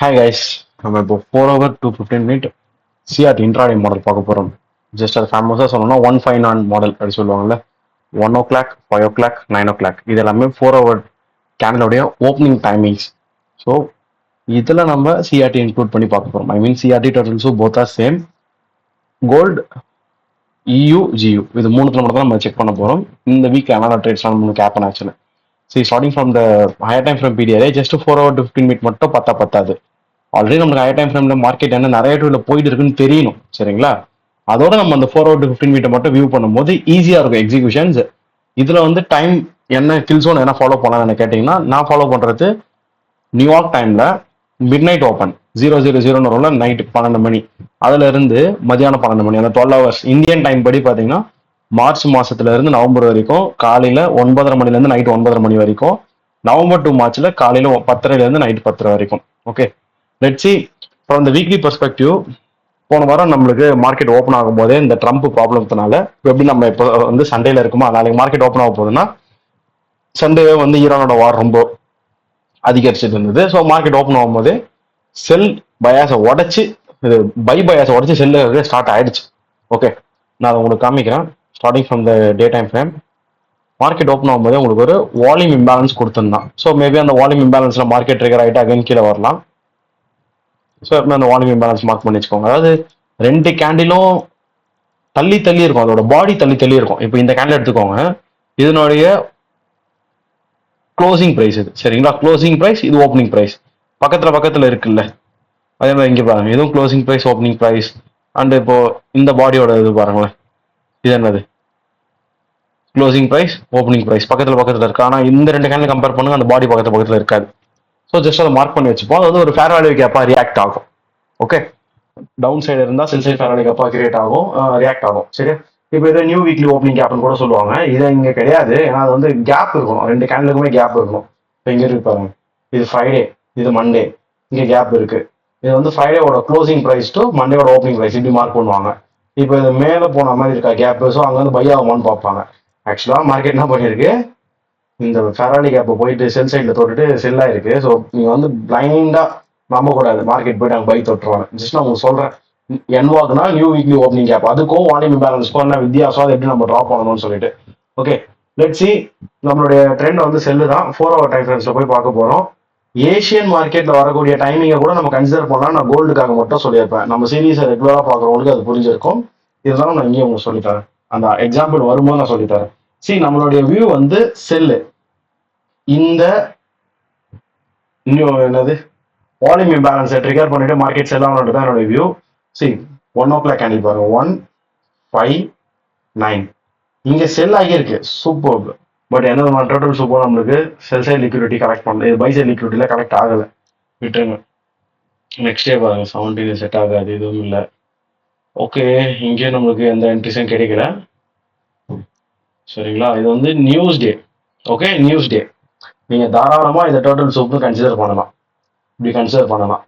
Hi guys, நம்ம இப்போ 4 hour to 15 minute CRT intraday model பார்க்க போகிறோம். ஜஸ்ட் அது ஃபேமஸாக சொல்லணும்னா 159 மாடல் அப்படி சொல்லுவாங்கல்ல. 1 o'clock, 5 o'clock, 9 o'clock இது எல்லாமே 4 ஹவர் கேண்டலோடைய ஓப்பனிங் டைமிங்ஸ். ஸோ இதில் நம்ம சிஆர்டி இன்க்ளூட் பண்ணி பார்க்க போகிறோம். ஐ மீன் சிஆர்டி டோட்டல்ஸும் both are same. Gold, EU, GU இது மூணுத்துல மட்டும் தான் நம்ம செக் பண்ண போகிறோம். இந்த வீக் என்னென்ன ட்ரேட்ஸ்லாம் நம்மளுக்கு ஹேப்பன் ஆக்சுவலி. சரி, starting from the higher time from பீடியரே ஜஸ்ட் 4 ஹவர் டு 15 மினிட் மட்டும் பத்தாது. ஆல்ரெடி நமக்கு ஹை டைம் ஃப்ரேம்ல மார்க்கெட் என்ன நிறைய டூல போயிட்டு இருக்குன்னு தெரியணும், சரிங்களா? அதோட நம்ம அந்த 4 ஹவர் டு 15 மினிட் மட்டும் வியூ பண்ணும்போது ஈஸியா இருக்கும் எக்ஸிகியூஷன்ஸ். இதுல வந்து டைம் என்ன கில் ஜோன் என்ன ஃபாலோ பண்ணலாம்னு கேட்டீங்கன்னா, நான் ஃபாலோ பண்றது நியூயார்க் டைம்ல மிட் நைட் ஓப்பன் 0:00 நைட்டு 12 மணி, அதுல இருந்து மதியானம் 12 மணி, அந்த 12 ஹவர்ஸ் இந்தியன் டைம் படி பாத்தீங்கன்னா மார்ச் மாசத்துல இருந்து நவம்பர் வரைக்கும் காலையில 9:30 மணில இருந்து நைட் 9:30 மணி வரைக்கும், நவம்பர் டு மார்ச்ல காலையில 10:30ல இருந்து நைட் 10:30 வரைக்கும். Okay, let's see from the weekly perspective. போன வாரம் நம்மளுக்கு மார்க்கெட் ஓப்பன் ஆகும் போதே இந்த ட்ரம்ப் ப்ராப்ளத்தினால எப்படி நம்ம இப்போ வந்து சண்டேல இருக்குமா, நாளைக்கு மார்க்கெட் ஓப்பன் ஆக போகுதுன்னா சண்டேவே வந்து ஈரானோட வார் ரொம்ப அதிகரிச்சுட்டு இருந்தது. ஸோ மார்க்கெட் ஓப்பன் ஆகும்போது செல் பயாஸை உடச்சி, இது பை பயாஸை உடச்சி செல்லு ஸ்டார்ட் ஆயிடுச்சு. ஓகே, நான் அதை உங்களுக்கு காமிக்கிறேன். Starting from the day time frame market open ஆகும்போது உங்களுக்கு ஒரு வால்யூம் இம்பேலன்ஸ் கொடுத்துருந்தான். ஸோ மேபி அந்த வால்யூம் இம்பேலன்ஸ்ல மார்க்கெட் ட்ரிகர் ஆகிட்டு அகைன் கீழே வரலாம். ஸோ எப்பவுமே அந்த வால்யூம் இம்பேலன்ஸ் மார்க் பண்ணி வச்சுக்கோங்க. அதாவது ரெண்டு கேண்டிலும் தள்ளி தள்ளி இருக்கும், அதோட பாடி தள்ளி தள்ளி இருக்கும். இப்போ இந்த கேண்டில் எடுத்துக்கோங்க, இதனுடைய க்ளோசிங் பிரைஸ் இது, சரிங்களா? க்ளோசிங் பிரைஸ், இது ஓப்பனிங் பிரைஸ் பக்கத்துல இருக்குல்ல. அதே மாதிரி இங்க பாருங்க, இதுவும் closing price, opening price. And இப்போ இந்த பாடியோட இது பாருங்களேன், இது என்னது? க்ளோசிங் பிரைஸ், ஓப்பனிங் பிரைஸ் பக்கத்துல இருக்கு. ஆனா இந்த ரெண்டு கேண்டில் கம்பேர் பண்ணுங்க, அந்த பாடி பக்கத்துல இருக்காது. ஸோ ஜஸ்ட் அதை மார்க் பண்ணி வச்சுப்போம். அதாவது ஒரு ஃபேர் வேல்யூ கேப்பா ரியாக்ட் ஆகும். ஓகே, டவுன் சைடு இருந்தால் செல் சைடு ஃபேர் வேல்யூ கேப்பா கிரியேட் ஆகும், ரியாக்ட் ஆகும். சரி, இப்போ இதை நியூ வீக்லி ஓப்பனிங் கேப்னு கூட சொல்லுவாங்க. இதை இங்க கிடையாது, ஏன்னா அது வந்து கேப் இருக்கணும், ரெண்டு கேண்டலுக்குமே கேப் இருக்கணும். இப்போ இங்க இருக்கு பாருங்க, இது ஃப்ரைடே, இது மண்டே, இங்க கேப் இருக்கு. இது வந்து ஃப்ரைடேவோட க்ளோசிங் பிரைஸ் டு மண்டேவோட ஓப்பனிங் பிரைஸ் இப்படி மார்க் பண்ணுவாங்க. இப்போ இது மேலே போன மாதிரி இருக்கா கேப், ஸோ அங்க வந்து பை ஆகுமான்னு பார்ப்பாங்க. ஆக்சுவலாக மார்க்கெட் என்ன பண்ணியிருக்கு, இந்த ஃபெராலி கேப்பை போயிட்டு செல் சைடில் தொட்டுட்டு செல் ஆயிருக்கு. ஸோ நீங்கள் வந்து பிளைண்டா நம்பக்கூடாது, மார்க்கெட் போயிட்டு அங்கே பை தொட்டுருவாங்க. ஜஸ்ட் நான் உங்களுக்கு சொல்கிறேன், என்வாக்னா நியூ வீக்லி ஓப்பனிங் கேப், அதுக்கும் வால்யூம் இம்பேலன்ஸ்க்கும் என்ன வித்தியாசம், அது எப்படி நம்ம ட்ரா பண்ணணும்னு சொல்லிட்டு. Okay, let's see. நம்மளுடைய ட்ரெண்ட் வந்து செல்லு தான். 4 ஹவர் டைம் ஃப்ரேம்ஸ்ல போய் பார்க்க போகிறோம். ஏஷியன் மார்க்கெட்ல வரக்கூடிய டைமிங்கை கூட நம்ம கன்சிடர் பண்ணலாம். நான் கோல்டுக்காக மட்டும் சொல்லியிருப்பேன், நம்ம சீரீஸை ரெகுலராக பார்க்குறவங்களுக்கு அது புரிஞ்சிருக்கும். இருந்தாலும் நான் இங்கேயும் உங்களுக்கு சொல்லித்தரேன், அந்த எக்ஸாம்பிள் வரும்போது நான் சொல்லித்தரேன். சி, நம்மளுடைய வியூ வந்து செல்லு இந்த என்னது வால்யூம் இம்பேலன்ஸை ட்ரிகர் பண்ணிட்டு மார்க்கெட் செல் ஆகணுன்றது தான் என்னோட வியூ. சி, 1 o'clock கேண்டில் பாருங்க, 159 இங்க செல் ஆகியிருக்கு, சூப்பர். பட் என்ன டோட்டல் சூப்பர், நம்மளுக்கு செல் சைட் லிக்விடிட்டி கரெக்ட் பண்ணல, இது பை சைட் லிக்விடிட்டியில கரெக்ட் ஆகலை, விட்டுருங்க. நெக்ஸ்ட் டே பாருங்க, 17 செட் ஆகாது, எதுவும் இல்லை. ஓகே, இங்கே நம்மளுக்கு எந்த என்ட்ரிஸும் கிடைக்கல, சரிங்களா? இது வந்து நியூஸ் டே. ஓகே, நியூஸ் டே நீங்க தாராளமா இதை டோட்டல் சூப்பர் கன்சிடர் பண்ணலாம், இப்படி கன்சிடர் பண்ணலாம்.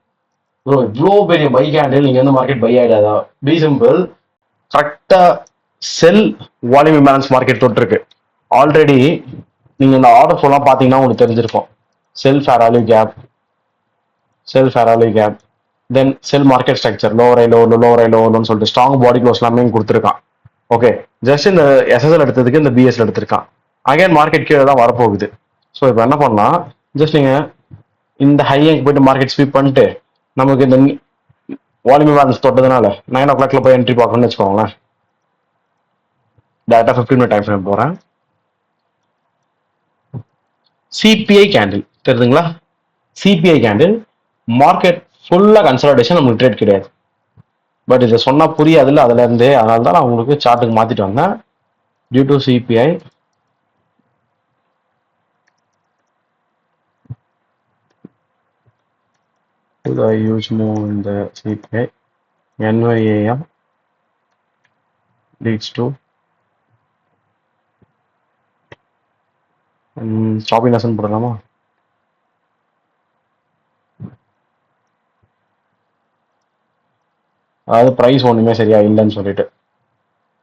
ப்ரோ இவ்வளோ பெரிய பை கேண்டில் நீங்க வந்து மார்க்கெட் பை ஆயிடாதா? பி சிம்பிள், கரெக்டா cell volume imbalance market தொட்டிருக்கு. Already நீங்க இந்த ஆர்டர்ஸ் எல்லாம் பாத்தீங்கன்னா உங்களுக்கு தெரிஞ்சிருக்கும். செல் ஃபேர் வேல்யூ கேப், செல் ஃபேர் வேல்யூ கேப், தென் செல் மார்க்கெட் ஸ்ட்ரக்சர், லோவர் ஐ லோன்னு சொல்லிட்டு ஸ்ட்ராங் பாடி க்ளோஸ் எல்லாமே கொடுத்துருக்கான். ஓகே, ஜஸ்ட் இந்த எஸ்எஸ்எல் எடுத்ததுக்கு இந்த பிஎஸ்எல் எடுத்திருக்கான். அகைன் மார்க்கெட் கீழே தான் வரப்போகுது. ஸோ இப்போ என்ன பண்ணலாம், ஜஸ்ட் நீங்க இந்த ஹையங்க போயிட்டு மார்க்கெட் ஸ்வீப் பண்ணிட்டு நமக்கு இந்த வால்யூம் பேலன்ஸ் தொட்டதுனால 9 o'clock போய் என்ட்ரி பார்க்கணும்னு வச்சுக்கோங்களேன். டேரக்டா 15 மினிட் டைம் ஃப்ரேம் போறேன். சிபிஐ கேண்டில் தெரியுதுங்களா? சிபிஐ கேண்டில் மார்க்கெட் ஃபுல்லா கன்சல்டேஷன், நமக்கு ட்ரேட் கிடையாது. பட் இதை சொன்னா புரியாதுல்ல, அதுல இருந்தே, அதனால தான் நான் உங்களுக்கு சார்ட்டுக்கு மாத்திட்டு வந்தேன். Due to CPI I use more in the CPI. NYAM leads to shopping lesson போடலாமா? அதாவது ப்ரைஸ் ஒன்றுமே சரியா இல்லைன்னு சொல்லிட்டு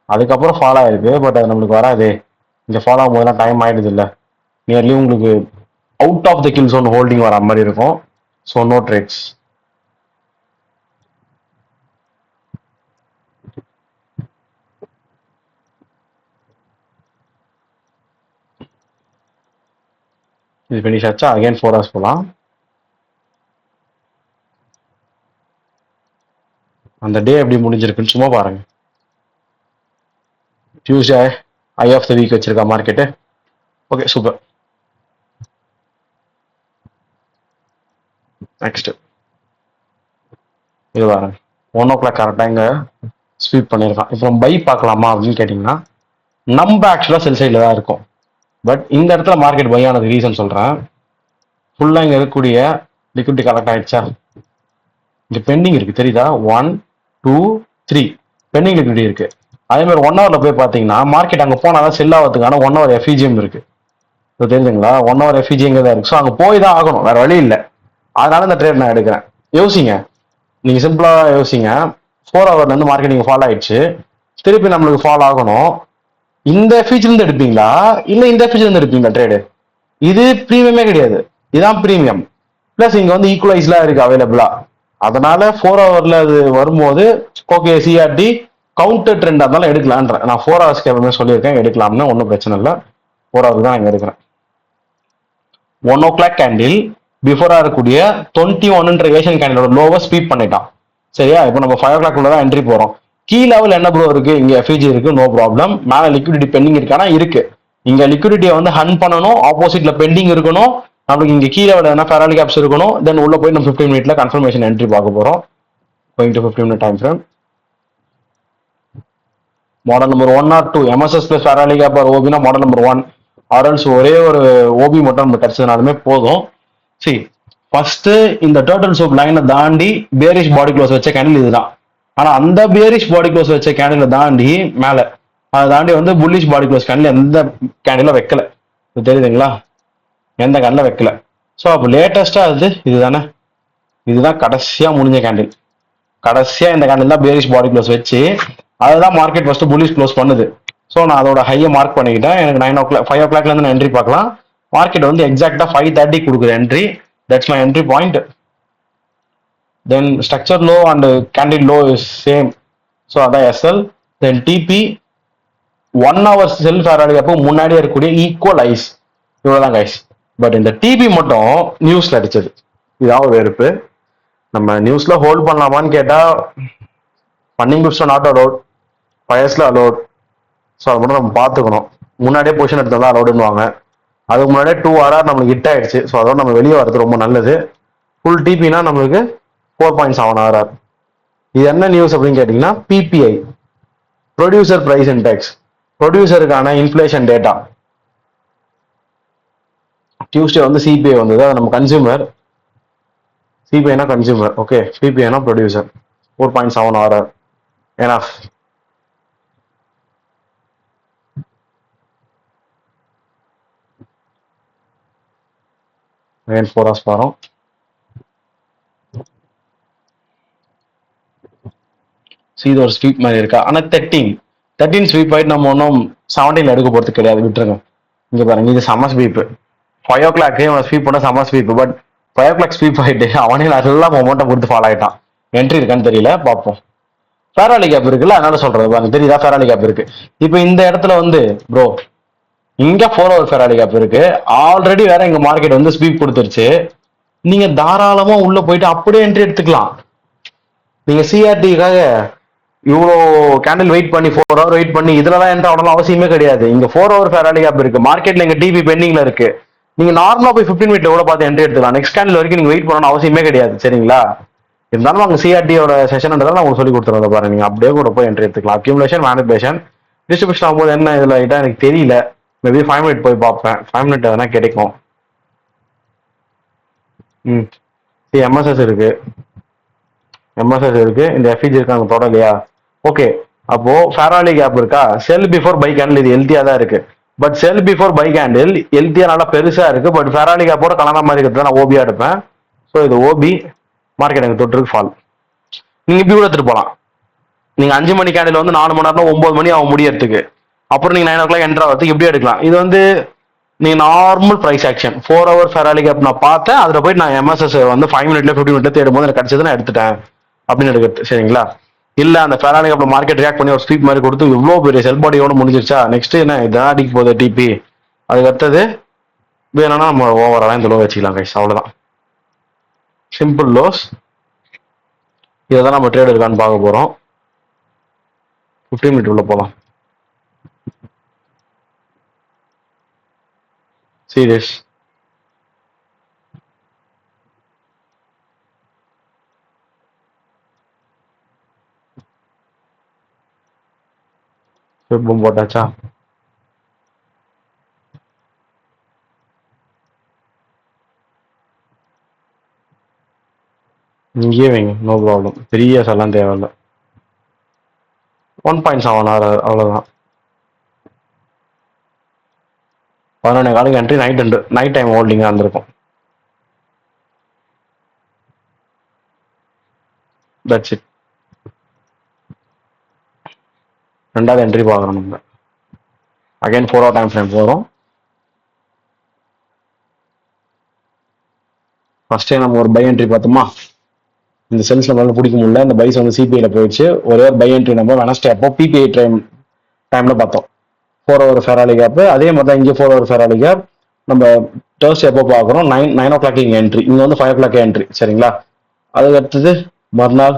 அதுக்கப்புறம் ஃபாலோ ஆயிருக்கு. பட் அது நம்மளுக்கு வராது, இங்கே ஃபாலோ ஆகும் போதெல்லாம் டைம் ஆயிடுது இல்லை, நியர்லி உங்களுக்கு out of the kill zone holding வர மாதிரி இருக்கும். So no trades. இது ஃபினிஷ் ஆச்சா, அகைன் 4 ஹவர்ஸ் போகலாம். அந்த டே எப்படி முடிஞ்சிருக்குன்னு சும்மா பாருங்க. Tuesday high of the week வச்சிருக்கா மார்க்கெட்டு. Okay super. நெக்ஸ்ட் இது பாருங்க 1 o'clock கரெக்டாக இங்கே ஸ்வீப் பண்ணியிருக்கான். இப்போ நம்ம பை பார்க்கலாமா அப்படின்னு கேட்டிங்கன்னா நம்ம ஆக்சுவலாக செல் சைடில் தான் இருக்கும். பட் இந்த இடத்துல மார்க்கெட் பை ஆனது ரீசன் சொல்கிறேன். ஃபுல்லாக இங்கே இருக்கக்கூடிய லிக்விடிட்டி கரெக்ட் ஆகிடுச்சா, இங்கே பெண்டிங் இருக்குது தெரியுதா, 1 2 3 பெண்டிங் லிக்விடிட்டி இருக்குது. அதே மாதிரி 1 ஹவரில் போய் பார்த்தீங்கன்னா மார்க்கெட் அங்கே போனால் தான் செல் ஆகிறதுக்கான 1 ஹவர் எஃபிஜிஎம் இருக்குது. இப்போ தெரியுதுங்களா, 1 ஹவர் எஃபிஜிஎங்க தான் இருக்குது. ஸோ அங்கே போய் தான் ஆகணும், வேறு வழி இல்லை. அதனால இந்த ட்ரேட் நான் எடுக்கிறேன். யோசிங்க, நீங்கள் சிம்பிளாக யோசிங்க. 4 ஹவர்லேருந்து மார்க்கெட் நீங்கள் ஃபாலோ ஆயிடுச்சு, திருப்பி நம்மளுக்கு ஃபாலோ ஆகணும். இந்த எஃபிஜிலேருந்து எடுப்பீங்களா இல்லை இந்த எஃபிஜிலேருந்து எடுப்பீங்களா ட்ரேடு? இது ப்ரீமியமே கிடையாது, இதுதான் ப்ரீமியம். ப்ளஸ் இங்கே வந்து ஈக்குவலைஸ்லாம் இருக்குது அவைலபிளாக. அதனால 4 ஹவரில் அது வரும்போது ஓகே சிஆர்டி கவுண்டர் ட்ரெண்டாக இருந்தாலும் எடுக்கலான்றேன். நான் 4 ஹவர்ஸ்க்கு எப்பவுமே சொல்லியிருக்கேன் எடுக்கலாம்னு, ஒன்றும் பிரச்சனை இல்லை. 4 ஹவருக்கு தான் இங்கே எடுக்கிறேன். 1 o'clock கேண்டில் பிஃபோரா இருக்கக்கூடிய 21ன்ற ஏஷியன் கேண்டிலோட லோவை ஸ்வீப் பண்ணிட்டான். சரியா, இப்போ நம்ம 5 o'clock உள்ள தான் என்ட்ரி போறோம். கீ லெவல் என்ன ப்ரோ இருக்கு, இங்க எஃபிஜி இருக்கு, நோ ப்ராப்ளம். மேல லிக்விடிட்டி பெண்டிங் இருக்கானா இருக்கு. இங்க லிக்விடிட்டியை வந்து ஹன் பண்ணணும், ஆப்போசிட்ல பெண்டிங் இருக்கணும். நம்மளுக்கு இங்க கீ லெவல் என்ன ஃபெராலி கேப்ஸ் இருக்கணும். தென் உள்ள போய் நம்ம 15 மினிட்ல கன்ஃபர்மேஷன் என்ட்ரி பார்க்க போறோம். Going to 15 minute time frame. Model number 1 or 2 MSS plus fair value gap or ஓபினா மாடல் நம்பர் 1 ஆர்எல்ஸ் ஒரே ஒரு ஓபி மட்டும் நம்ம கிடைச்சதுனாலுமே போதும். சரி, ஃபர்ஸ்ட் இந்த டர்ட்டில் சோப் லைனை தாண்டி பேரிஷ் பாடி க்ளோஸ் வச்ச கேண்டில் இதுதான். ஆனா அந்த பேரிஷ் பாடி க்ளோஸ் வச்ச கேண்டில தாண்டி மேல அதை தாண்டி வந்து புல்லிஷ் பாடி க்ளோஸ் கேண்டில் எந்த கேண்டில வைக்கல. தெரியுதுங்களா, எந்த கேண்டில வைக்கல. ஸோ அப்போ லேட்டஸ்டா அது இதுதானே, இதுதான் கடைசியா முடிஞ்ச கேண்டில். கடைசியா இந்த கேண்டில் தான் பேரிஷ் பாடி க்ளோஸ் வச்சு அதுதான் மார்க்கெட் ஃபர்ஸ்ட் புல்லிஷ் க்ளோஸ் பண்ணுது. ஸோ நான் அதோட ஹையை மார்க் பண்ணிக்கிட்டேன். எனக்கு 9 o'clock 5 o'clockல இருந்து நான் என்ட்ரி பார்க்கலாம். மார்க்கெட் வந்து எக்ஸாக்டா 5:30 கொடுக்குது entry. That's my entry point. Then structure low and candle low is same. So அதான் எஸ்எல். தென் டிபி 1 hour செல் ஃபேராலி அப்போ முன்னாடியே இருக்கக்கூடிய ஈக்குவல் ஐஸ். இவ்வளோதான் கைஸ். பட் இந்த டிபி மட்டும் நியூஸ்ல அடிச்சது, இதாவது வெறுப்பு. நம்ம நியூஸ்ல ஹோல்ட் பண்ணலாமான்னு கேட்டா ஃபண்டிங் குட்ஸ் நாட் அலோட், பயர்ஸ்ல அலோட். ஸோ அதை மட்டும் நம்ம பார்த்துக்கணும். முன்னாடியே பொசிஷன் எடுத்தா அலோடுன்னுவாங்க. அதுக்கு முன்னாடியே 2 hour நம்மளுக்கு ஹிட் ஆயிடுச்சு. ஸோ அதோட நம்ம வெளியே வரது ரொம்ப நல்லது. ஃபுல் டிபினா நம்மளுக்கு 4.7 hour. இது என்ன நியூஸ் அப்படின்னு கேட்டீங்கன்னா பிபிஐ, ப்ரொடியூசர் பிரைஸ் இண்டெக்ஸ், ப்ரொடியூசருக்கான இன்ஃபிளேஷன் டேட்டா. டியூஸ்டே வந்து சிபிஐ வந்தது, அது நம்ம கன்சியூமர். சிபிஐனா கன்சியூமர், ஓகே. பிபிஐனா producer. 4.7 hour enough. again 4 hours பாரோம். இது ஒரு ஸ்வீப் மாதிரி இருக்கா, ஆனா 13 ஸ்வீப் ஆயிட்டு நம்ம ஒன்றும் 17 எடுக்க போறது கிடையாது, விட்டுருங்க. இங்க பாருங்க, இது சம்ம ஸ்வீப். 5 o'clock ஸ்வீப் பண்ண சம்ம ஸ்வீப். பட் 5 o'clock ஸ்வீப் ஆயிட்டு அவனே நல்லா மொமெண்டம் கொடுத்து ஃபாலோ ஆயிட்டான். என்ட்ரி இருக்கான்னு தெரியல, பார்ப்போம். ஃபேராலி கேப் இருக்குல்ல, அதனால சொல்றது பாருங்க, தெரியுதா ஃபேராலி கேப் இருக்கு. இப்போ இந்த இடத்துல வந்து ப்ரோ இங்க 4 hour ஃபெராலி கேப் இருக்கு. ஆல்ரெடி வேற இங்க மார்க்கெட் வந்து ஸ்வீப் கொடுத்துருச்சு. நீங்க தாராளமா உள்ள போயிட்டு அப்படியே என்ட்ரி எடுத்துக்கலாம். நீங்க சிஆர்டிக்காக இவ்வளோ கேண்டில் வெயிட் பண்ணி 4 hour வெயிட் பண்ணி இதுலதான் என்ட்ரி ஆகணும் அவசியமே கிடையாது. இங்க 4 hour ஃபெராலி கேப் இருக்கு. மார்க்கெட்ல இங்க டிபி பெண்டிங்ல இருக்கு. நீங்க நார்மலா போய் 15 மினிட்ல கூட பார்த்து என்ட்ரி எடுத்துக்கலாம். நெக்ஸ்ட் கேண்டில் வரைக்கும் நீங்க வெயிட் பண்ணணும் அவசியமே கிடையாது, சரிங்களா? இருந்தாலும் அங்க சிஆர்டியோட செஷன்ன்றதால நான் உங்களுக்கு சொல்லி கொடுத்துருவோம் பாருங்க. நீங்க அப்படியே கூட போய் என்ட்ரி எடுத்துக்கலாம். அக்யூமுலேஷன், மேனிபுலேஷன், டிஸ்ட்ரிபியூஷன் ஆகும்போது என்ன இதுல ஆகிட்டா எனக்கு தெரியல. மேபி 5 மினிட் போய் பார்ப்பேன். 5 மினிட் எதனா கிடைக்கும். எம்எஸ்எஸ் இருக்கு, இந்த எஃப்இஜி இருக்காங்க தொடலையா? ஓகே, அப்போ ஃபேராலி கேப் இருக்கா? செல் பிஃபோர் பை கேண்டில் இது ஹெல்த்தியா தான் இருக்கு. But sell before buy candle ஹெல்த்தியா நல்லா பெருசா இருக்கு. பட் ஃபேராலி கேப்போட கலந்த மாதிரி இருக்கிறது நான் ஓபியா எடுப்பேன். ஸோ இது ஓபி. மார்க்கெட் எனக்கு தொட்டுருக்கு ஃபால். நீங்க இப்படி கூட எடுத்துட்டு போகலாம். நீங்க 5 மணி கேண்டில் வந்து 4 மணி நேரம் 9 மணி ஆகும் முடியறதுக்கு. அப்புறம் நீங்க 9 o'clock என்ட்ரு ஆகிறதுக்கு எப்படி எடுக்கலாம். இது வந்து நீங்க normal price action 4 hour fair value gap நான் பார்த்தேன். அதுல போயிட்டு நான் எம்எஸ்எஸ் வந்து 5 மினிட்ல 15 மினிட்ல தேடும் போது எனக்கு கிடைச்சது, நான் எடுத்துட்டேன் அப்படின்னு எடுக்கிறது, சரிங்களா? இல்ல அந்த ஃபெராலி கேப்ல மார்க்கெட் ரியாக்ட் பண்ணி ஒரு ஸ்வீப் மாதிரி கொடுத்து இவ்வளவு பெரிய செல் பாடியோட முடிஞ்சிருச்சா, நெக்ஸ்ட் என்ன இதான் அடிக்க போகுது டிபி. அதுக்கு அடுத்தது வேணும்னா நம்ம ஓவராலாக இந்த லோ வச்சுக்கலாம் கைஸ், அவ்வளோதான். Simple lows. இதை தான் நம்ம ட்ரேட் இருக்கான்னு பார்க்க போகிறோம். 15 மினிட் உள்ள போகலாம். சீரியஸ் வெப்பம் போட்டாச்சா? இங்கேயே வைங்க, நோ ப்ராப்ளம். பெரிய எல்லாம் தேவையில்லை. 1.7 அவ்வளோதான். 11 காலுக்கு என்ட்ரி, நைட் டைம் ஹோல்டிங்காக இருந்திருக்கும். That's it. ரெண்டாவது என்ட்ரி பார்க்குறோம் நம்ம. அகைன் 4 hour டைம் ஃப்ரேம் போகிறோம். ஃபர்ஸ்டே நம்ம ஒரு பை என்ட்ரி பார்த்தோமா, இந்த செல்ஸ் நம்மளால பிடிக்க முடியல, இந்த பைஸ் வந்து சிபிஐல போயிடுச்சு. ஒரே ஒரு பை என்ட்ரி நம்ம வெனஸ்டே அப்போ பிபிஐ டைம்ல பார்த்தோம். 4 hour ஃபெராலி கேப். அதே மாதிரி தான் இங்கே 4 hour ஃபெராலி கேப். நம்ம டர்ஸ்டே எப்போ பார்க்குறோம், 9 o'clock இங்கே என்ட்ரி, இங்கே வந்து 5 o'clock என்ட்ரி. சரிங்களா? அதுக்கு அடுத்தது மறுநாள்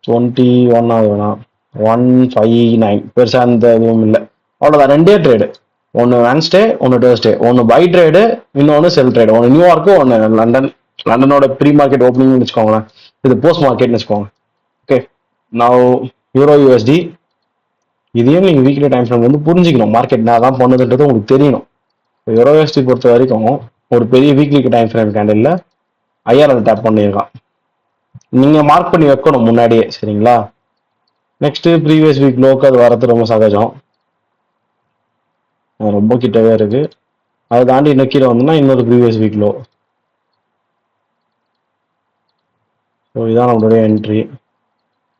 21 ஆகுதுண்ணா, 159. பெருசாக அந்த இதுவும் இல்லை, அவ்வளோதான். ரெண்டே ட்ரேடு, ஒன்று வென்ஸ்டே, ஒன்று டர்ஸ்டே. ஒன்று பை ட்ரேடு, இன்னொன்று செல் ட்ரேடு. ஒன்று நியூயார்க்கு, ஒன்று லண்டன். லண்டனோட ப்ரீ மார்க்கெட் ஓப்பனிங்னு வச்சுக்கோங்களேன், இது போஸ்ட் மார்க்கெட்னு வச்சுக்கோங்க. ஓகே, நான் யூரோ யூஎஸ்டி. இதையும் நீங்கள் வீக்லி டைம் ஃப்ரேம் வந்து புரிஞ்சுக்கணும். மார்க்கெட் நான் தான் பண்ணுதுன்றது உங்களுக்கு தெரியணும். யூரோ யூஎஸ்டி பொறுத்த வரைக்கும் ஒரு பெரிய weekly time frame candle 5000 tap பண்ணியிருக்கான். நீங்கள் மார்க் பண்ணி வைக்கணும் முன்னாடியே. சரிங்களா? நெக்ஸ்ட் ப்ரீவியஸ் வீக் லோக்கு அது வரது ரொம்ப சகஜம், ரொம்ப கிட்டவே இருக்கு. அதை தாண்டி இன்னும் கீழே வந்தோம்னா இன்னொரு ப்ரீவியஸ் வீக் லோ. ஸோ இதான் நம்மளுடைய என்ட்ரி.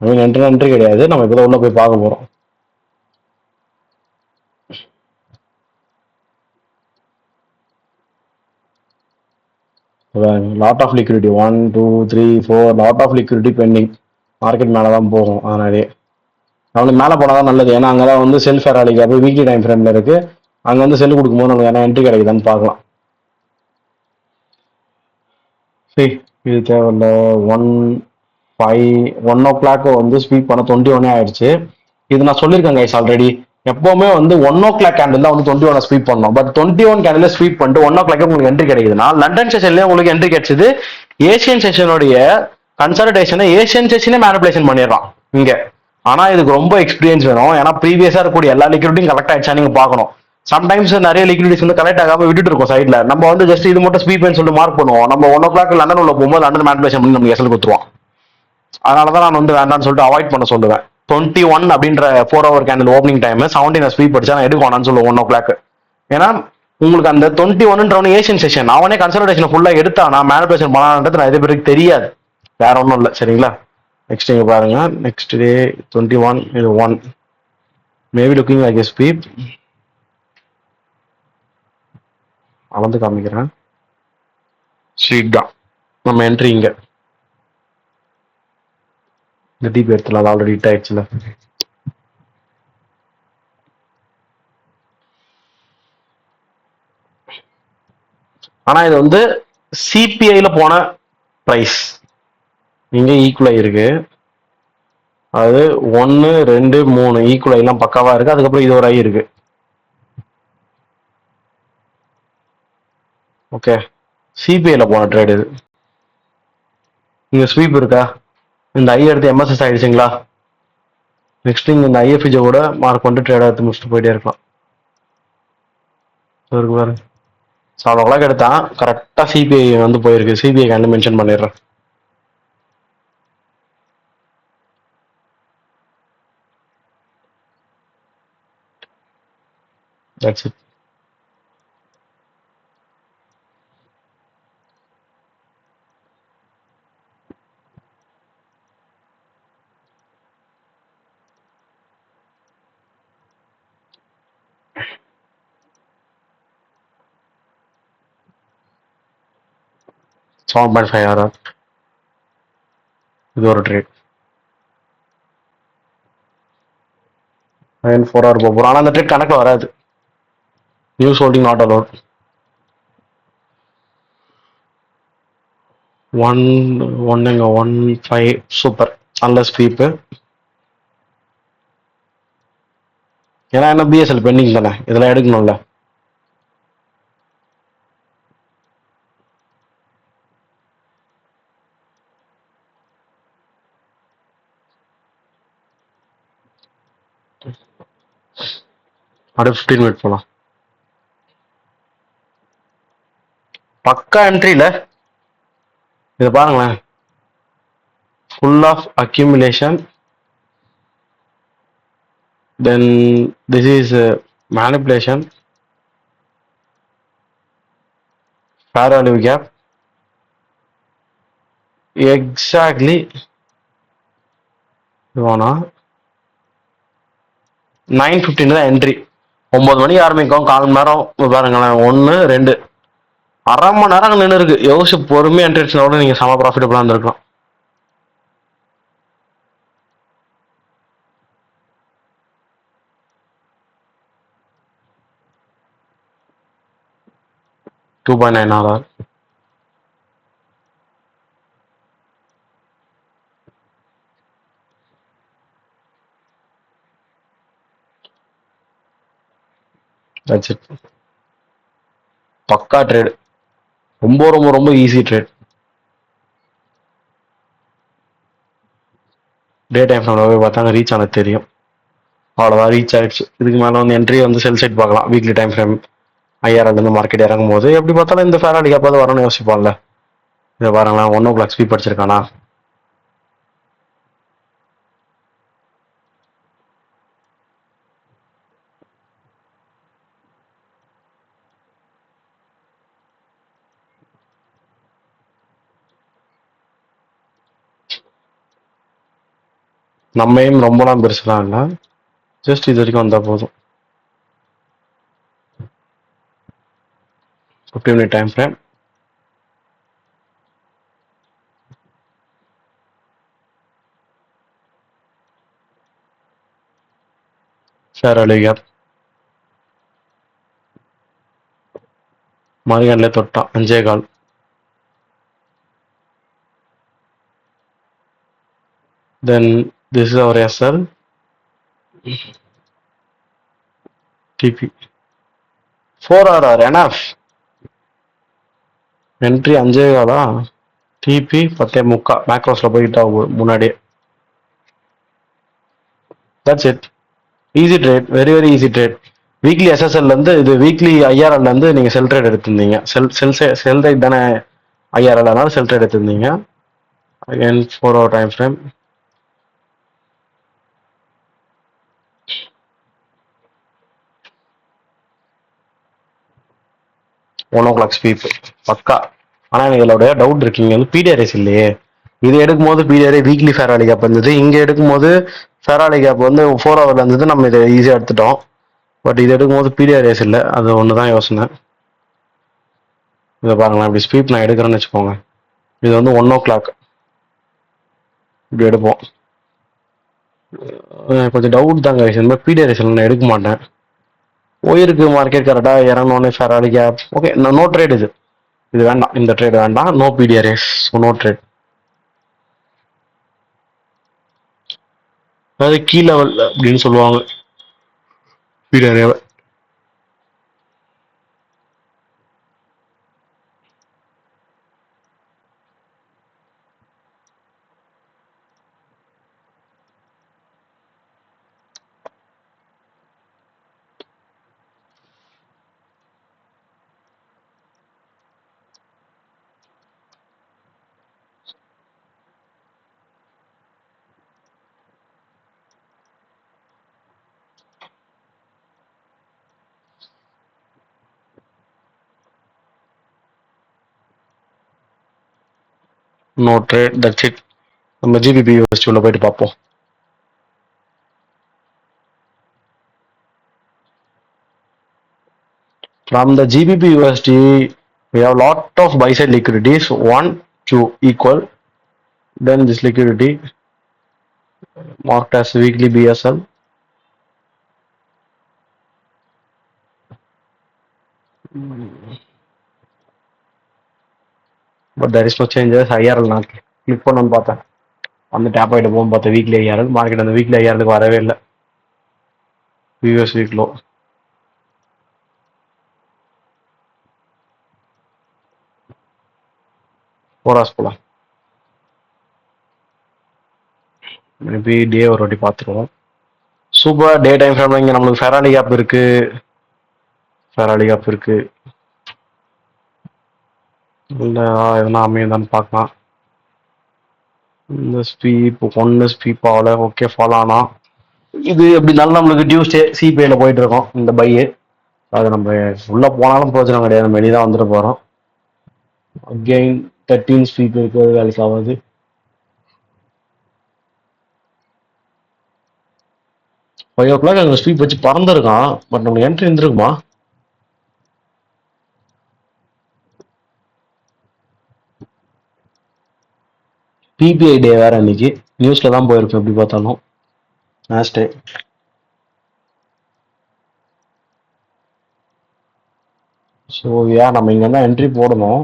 ஐ மீன் என்ட்ரி கிடையாது, நம்ம இப்போ உள்ள போய் பார்க்க போகிறோம். Lot of liquidity, 1 2 3 4, lot of liquidity pending. Market மேலே தான் போகும். அதனாலே நம்மளுக்கு மேலே போனால் தான் நல்லது. ஏன்னா அங்கே தான் வந்து செல் ஃபெராலிக்கு அப்போ வீக்லி டைம் ஃப்ரேமில் இருக்குது. அங்கே வந்து செல் கொடுக்கும்போது நமக்கு என்ன என்ட்ரி கிடைக்குதான்னு பார்க்கலாம். சரி, இது தேவையில்ல. 1 o'clock வந்து ஸ்வீப் பண்ண 21 ஆயிடுச்சு. இது நான் சொல்லியிருக்கேன் கைஸ் ஆல்ரெடி. எப்பவுமே வந்து 1 o'clock கேண்டில் தான் வந்து 21 ஸ்வீப் பண்ணணும். பட் 21 கேண்டில் ஸ்வீப் பண்ணிட்டு 1 o'clock உங்களுக்கு என்ட்ரி கிடைக்குதுன்னா, லண்டன் செஷன்லேயே உங்களுக்கு என்ட்ரி கிடைச்சது. ஏசியன் செஷனுடைய கன்சல்டேஷனை ஏசியன் செஷனே மேனிபுலேஷன் பண்ணிடுறான் இங்க. ஆனா இதுக்கு ரொம்ப எக்ஸ்பீரியன்ஸ் வேணும். ஏன்னா ப்ரீவியஸா இருக்கக்கூடிய எல்லா லிக்விடிட்டியும் கலெக்ட் ஆயிடுச்சா நீங்க பார்க்கணும். சம்டைம்ஸ் நிறைய லிக்விடிட்டிஸ் வந்து கலெக்ட் ஆகாம விட்டுட்டு இருக்கோம் சைட்ல. நம்ம வந்து ஜஸ்ட் இது மட்டும் ஸ்வீப்னு சொல்லிட்டு மார்க் பண்ணுவோம். நம்ம 1 o'clock லண்டன் உள்ள போகும்போது லண்டன் மேனிபுலேஷன் பண்ணி நம்ம எஸ்எல் கொடுத்துருவோம். அதனாலதான் நான் வந்து வேண்டாம்னு சொல்லிட்டு அவாய்ட் பண்ண சொல்லுவேன். 21 அப்படின்ற 4 hour candle opening time 17 sweep அடிச்சா நான் எடுக்க வேணாம்னு சொல்லுவேன் 1 o'clock. ஏன்னா உங்களுக்கு அந்த 21 ஏசியன் செஷன் அவனே கன்சல்டேஷன் ஃபுல்லா எடுத்தா நான் மேனிபுலேஷன் பண்ணான்றது நிறைய பேருக்கு தெரியாது. வேற ஒன்றும் இல்லை. சரிங்களா? நெக்ஸ்ட் இங்க பாருங்க, நெக்ஸ்ட் டே 21, இது 1 maybe looking like a sweep. அளந்து காமிக்கிறேன். ஸ்வீப் தான் நம்ம என்ட்ரி. இங்க இந்த டிபி எடுத்துல அது ஆல்ரெடி ஹிட் ஆயிடுச்சுல. ஆனா இது வந்து சிபிஐல போன பிரைஸ் இங்க ஈக்குவலா இருக்கு. அது 1 2 3 ஈக்குவல் எல்லாம் பக்காவா இருக்கு. அதுக்கப்புறம் இது ஒரு ஐ இருக்கு. ஓகே, சிபிஐல போன ட்ரேட் இது. இங்க ஸ்வீப் இருக்கா? இந்த ஐ எடுத்து எம்எஸ்எஸ் ஆயிடுச்சுங்களா? நெக்ஸ்ட் இங்க இந்த ஐஎஃப்ஜி கூட மார்க் பண்ணிட்டு ட்ரேட் எடுத்து முடிச்சுட்டு போயிட்டே இருக்கலாம். இருக்கு பாரு, 7 o'clock எடுத்தான். கரெக்டா சிபிஐ வந்து போயிருக்கு. சிபிஐ கேண்டில் மென்ஷன் பண்ணிடுறேன். That's it. $7.5 இது ஒரு ட்ரேட். 4 hour போகிறோம். ஆனால் அந்த ட்ரேட் கணக்கில் வராது. News holding not allowed. One ஒன்னுங்க 1.5 சூப்பர். நல்ல ஸ்வீப்பு. ஏன்னா என்ன பிஎஸ்எல் பெண்டிங் தானே, இதெல்லாம் எடுக்கணும்ல. அப்படியே 15 மினிட் போலாம். பக்கா என்ட்ரியில இதை பாருங்களேன். Full of accumulation. Then this is manipulation. Fair value gap. Exactly. வேணா 9:15 தான் என்ட்ரி. 9 மணிக்கு ஆரம்பிக்கும், 1/4 மணி நேரம் பாருங்களேன். 1 2 அரை மணி நேரம் நின்று இருக்கு. யோசிச்சு பொறுமையா என்ட்ரி அடிச்சா கூட நீங்க செம ப்ராஃபிட்டபிளா இருந்திருக்கலாம். 2.9 ஆர். That's it. பக்கா ட்ரேட். ரொம்ப ரொம்ப ரொம்ப ஈஸி ட்ரேட். டே டைம் ஃப்ரேம்ல போய் பார்த்தாங்க ரீச் ஆனது தெரியும். அவ்வளோதான், ரீச் ஆயிடுச்சு. இதுக்கு மேலே வந்து என்ட்ரி வந்து செல் சைட் பார்க்கலாம். வீக்லி டைம் ஃப்ரேம் ஐஆர்எல்லேருந்து மார்க்கெட் இறங்கும் போது எப்படி பார்த்தாலும் இந்த ஃபேர் வேல்யூ கேப்பாவது வரணும்னு யோசிப்பான்ல. இதை பாருங்களேன், 1 o'clock ஸ்வீப் அடிச்சிருக்கானா. நம்மையும் ரொம்பலாம் பெருசுலாம் இல்லை, ஜஸ்ட் இது வரைக்கும் வந்தால் போதும். 15 minute time frame. Fair value gap மதியானிலே தொட்டான் 5.15. Then this is our SL. TP 4 RR enough. Entry 5.15. TP 10.3 மேக்ரோஸ்ல போயிட்டா முன்னாடியே. That's it. Easy trade, very very easy trade. Weekly எஸ்எஸ்எல்ல இருந்து இது வீக்லி ஐஆர்எல்ல இருந்து நீங்க செல் ட்ரேட் எடுத்திருந்தீங்க. செல் ட்ரேட் தானே ஐஆர்எல், அதனால செல் ட்ரேட் எடுத்திருந்தீங்க. Again 4 hour time frame. One o'clock sweep பக்கா. ஆனா எனக்கு இதோட டவுட் இருக்கீங்க வந்து பிடிஆர்எஸ் இல்லையே. இது எடுக்கும் போது பிடிஆர்ஏ வீக்லி ஃபேர் வேல்யூ கேப் இருந்தது. இங்க எடுக்கும் போது ஃபேர் வேல்யூ கேப் வந்து 4 hourல இருந்தது. நம்ம இதை ஈஸியா எடுத்துட்டோம். பட் இது எடுக்கும் போது பிடிஆர்எஸ் இல்லை, அது ஒண்ணுதான் யோசனை. இதை பாருங்களேன், இப்படி ஸ்வீப் நான் எடுக்கிறேன்னு வச்சுக்கோங்க. இது வந்து 1 o'clock இப்படி எடுப்போம். கொஞ்சம் டவுட் தாங்க, இந்த மாதிரி பிடிஆர்எஸ் நான் எடுக்க மாட்டேன். போயிருக்கு மார்க்கெட் கரெக்டா இறங்கணும்னு fair value gap. Okay, no trade. இது வேண்டாம், இந்த ட்ரேட் வேண்டாம். No PDRs, no trade. அதாவது கீ லெவல் அப்படின்னு சொல்லுவாங்க PDRA. No trade, that's it. நம்ம ஜிபிபி யூஎஸ்டி உள்ள போயிட்டு பார்ப்போம். From the GBP USD, we have lot of buy side liquidities. 1, 2 equal. Then this liquidity marked as weekly BSL. But there is no changes. IRL நான் click பண்ணணும்னு பார்த்தேன், அந்த tape ஆகிட்டு போகும் பார்த்தேன். வீக்லி ஐஆர்எல் மார்க்கெட் அந்த வீக்லி ஐஆர்எலுக்கு வரவே இல்லை. யூஎஸ் வீக்லோ போராஸ் போலாம். மேபி டே ஒரு வாட்டி பார்த்துருவோம். சூப்பர் டே டைம் ஃப்ரேம்ல இங்கே நம்மளுக்கு ஃபெராலி கேப் இருக்கு. ஃபெராலி கேப் இருக்கு இல்லை எதனா அமையுதான்னு பார்க்கலாம். இந்த ஸ்வீப் ஒன்று ஸ்வீப் ஆகல. ஓகே ஃபாலோ ஆனா இது எப்படி இருந்தாலும் நம்மளுக்கு டியூஸ்டே சிபிஐல போயிட்டு இருக்கோம் இந்த பையு. அது நம்ம உள்ள போனாலும் பிரயோஜனம் கிடையாது, நம்ம வெளியே தான் வந்துட்டு போறோம். அகெயின் 13 ஸ்வீப் இருக்கு, வேலைக்கு ஆகாது. ஃபைவ் ஓ கிளாக் அங்கே ஸ்வீப் வச்சு பறந்துருக்கான், பட் நம்மளுக்கு என்ட்ரி இருந்திருக்குமா? பிபிஐ டே வேற அன்னைக்கு, நியூஸ்ல தான் போயிருக்கும் எப்படி பார்த்தாலும். லாஸ்ட் ஸோ நம்ம இங்க தான் என்ட்ரி போடணும்.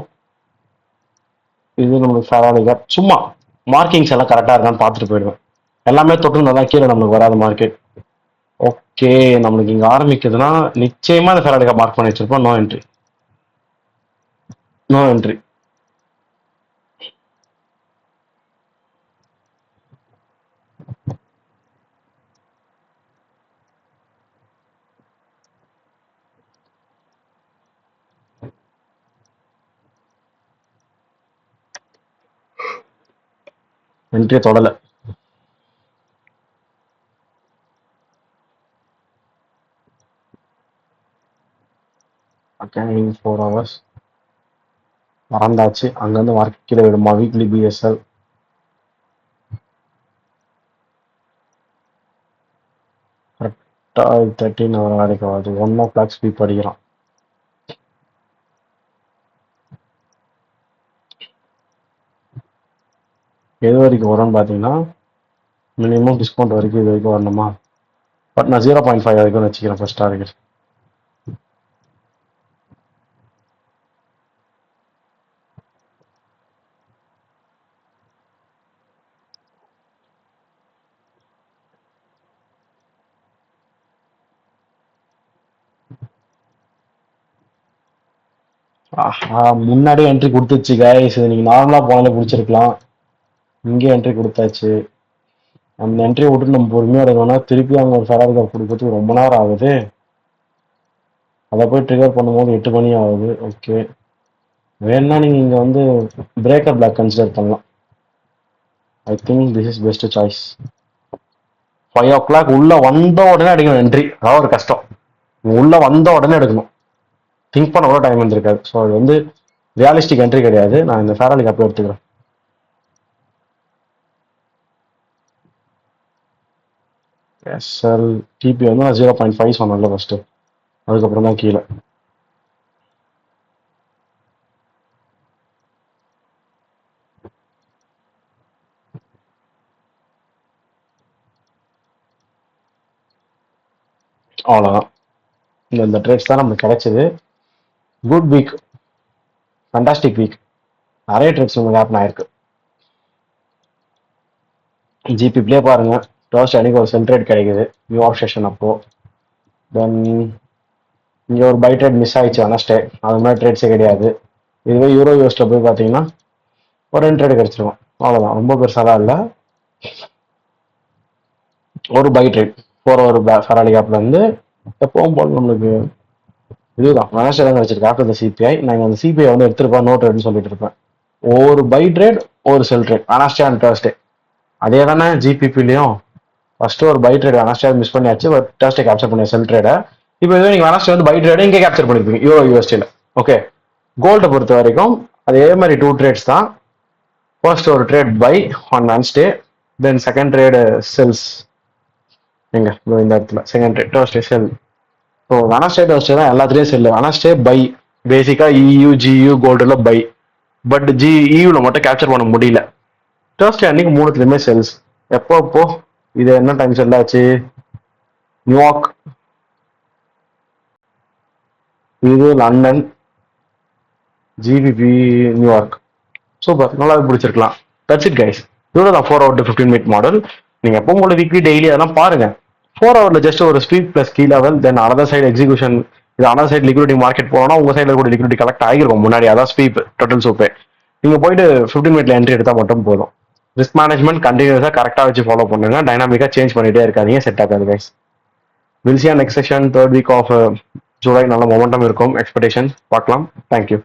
இது நம்மளுக்கு ஃபெராலி கேப். சும்மா மார்க்கிங்ஸ் எல்லாம் கரெக்டா இருக்கான்னு பார்த்துட்டு போயிடுவேன். எல்லாமே தொட்டு தான் கீழே நம்மளுக்கு வராது மார்க்கெட். ஓகே நம்மளுக்கு இங்க ஆரம்பிக்குதுன்னா நிச்சயமா இந்த ஃபெராலி கேப் மார்க் பண்ணி வச்சிருப்போம். No entry, no entry. Entry தொடல. அகெயின் 4 ஹவர்ஸ் மறந்தாச்சு. அங்கேருந்து மார்க்கெட் கீழே விடுமா? வீக்லி பிஎஸ்எல் கரெக்டாக 13 ஹவர் வேலைக்கு ஆகுது. 1 ஓ கிளாக் ஸ்வீப் அடிக்கிறான். எது வரைக்கும் வரும்னு பார்த்தீங்கன்னா மினிமம் டிஸ்கவுண்ட் வரைக்கும் இது வரைக்கும் வரணுமா? பட் நான் 0.5 வரைக்கும் வச்சுக்கிறேன் ஃபர்ஸ்ட் டார்கெட். ஆஹா முன்னாடியே என்ட்ரி கொடுத்துச்சு கைஸ். இது நீங்க நார்மலா போனாலே பிடிச்சிருக்கலாம். இங்கே என்ட்ரி கொடுத்தாச்சு. அந்த என்ட்ரி விட்டு நம்ம பொறுமையா எடுக்கணும்னா திருப்பி அங்கே ஒரு ஃபெராரி கார் கொடுக்கறதுக்கு ரொம்ப நேரம் ஆகுது. அதை போய் ட்ரிகர் பண்ணும்போது 8 மணி ஆகுது. ஓகே வேணா நீங்க இங்க வந்து பிரேக்கர் பிளாக் கன்சிடர் பண்ணலாம். I think this is best choice. 5 o'clock உள்ள வந்த உடனே அடிக்கணும் என்ட்ரி. அதாவது ஒரு கஷ்டம், உள்ள வந்த உடனே எடுக்கணும். திங்க் பண்ண கூட டைம் இருந்திருக்காது. ஸோ அது வந்து ரியாலிஸ்டிக் என்ட்ரி கிடையாது. நான் இந்த ஃபேராலி கப் எடுத்துக்கிறேன். எஸ்எல் டிபி வந்து நான் 0.5 சொன்னேன்ல ஃபர்ஸ்ட், அதுக்கப்புறம் தான் கீழே. அவ்வளோதான். இந்த ட்ரேட்ஸ் தான் நமக்கு கிடைச்சது. Good week, fantastic week. நிறைய ட்ரேட்ஸ் உங்களுக்கு ஹேப்பன் ஆயிருக்கு. ஜிபி பிளே பாருங்க. டோஸ்ட் அன்னைக்கு ஒரு செல் ட்ரேட் கிடைக்குது நியூ ஆப் செஷன் அப்போ. தென் இங்கே ஒரு பை ட்ரேட் மிஸ் ஆயிடுச்சு வெனஸ்டே, அது மாதிரி ட்ரேட்ஸே கிடையாது. இதுவே யூரோ யூஎஸ்ல போய் பார்த்தீங்கன்னா ஒரு 2 ட்ரேட் கிடைச்சிருக்கும். அவ்வளோதான், ரொம்ப பெருசாலாம் இல்லை. ஒரு பை ட்ரேட் 4 ஒரு ஃபெராலி கேப்ல இருந்து எப்பவும் போல நம்மளுக்கு இதுதான் வெனஸ்டே தான் கிடைச்சிருக்கு. ஆஃப்டர் த சிபிஐ நான் அந்த சிபிஐ வந்து எடுத்துருப்பேன், நோ ட்ரேட்னு சொல்லிட்டு இருப்பேன். ஒரு பை ட்ரேட் ஒரு செல் ட்ரேட் வெனஸ்டே அண்ட் தேர்ஸ்டே. அதே தானே ஜிபிபிலையும் ஃபர்ஸ்ட் ஒரு பை ட்ரேட் வெனஸ்டே மிஸ் பண்ணியாச்சு, பட் தேர்ஸ்டே கேப்சர் பண்ணி செல் ட்ரேடை. இப்போ இதுவே நீங்க வெனஸ்டே வந்து பை ட்ரேட் இங்கே கேப்சர் பண்ணிருப்பீங்க யூரோ யூஎஸ்டியில். ஓகே கோல்டை பொறுத்த வரைக்கும் அதே மாதிரி 2 ட்ரேட்ஸ் தான். ஃபர்ஸ்ட் ஒரு trade buy on Wednesday, then second trade sells. எங்க இந்த இடத்துல second trade Thursday sell. So Wednesday Thursday தான் எல்லாத்துலேயும் sell. Wednesday buy basically EU GU கோல்டுல பை, பட் இயூல மட்டும் கேப்சர் பண்ண முடியல. தேர்ஸ்டே அன்னைக்கு மூணுத்துலயுமே செல்ஸ். எப்போ இது என்ன டைம் செல் ஆச்சு? நியூயார்க், இது லண்டன், ஜிபிபி நியூயார்க். சூப்பர், நல்லாவே பிடிச்சிருக்கலாம். That's it guys. இவ்வளோ தான் 4 ஹவர் டு 15 மினிட் மாடல். நீங்கள் எப்போ உங்களோட வீக்லி டெய்லி அதெல்லாம் பாருங்க. 4 ஹவரில் ஜஸ்ட் ஒரு speed plus key level, then another side execution. இது அனதர் சைடு லிக்விடிட்டி மார்க்கெட் போனோம்னா உங்கள் சைடில் கூட லிக்விடிட்டி கலெக்ட் ஆகிருக்கும் முன்னாடி. அதான் ஸ்வீப் டோட்டல் சூப்பே. நீங்கள் போயிட்டு 15 மினிட்ல என்ட்ரி எடுத்தால் மட்டும் போதும். ரிஸ்க் மேனேஜ்மெண்ட் கண்டினியூஸாக கரெக்டாக வச்சு ஃபாலோ பண்ணுங்க. டைனாமிக்காக சேஞ்ச் பண்ணிட்டே இருக்காதீங்க, செட் ஆகாது guys. Will see on next session 3rd week of July. நல்ல மொமெண்டம் இருக்கும், எக்ஸ்பெக்டேஷன் பார்க்கலாம். தேங்க்யூ.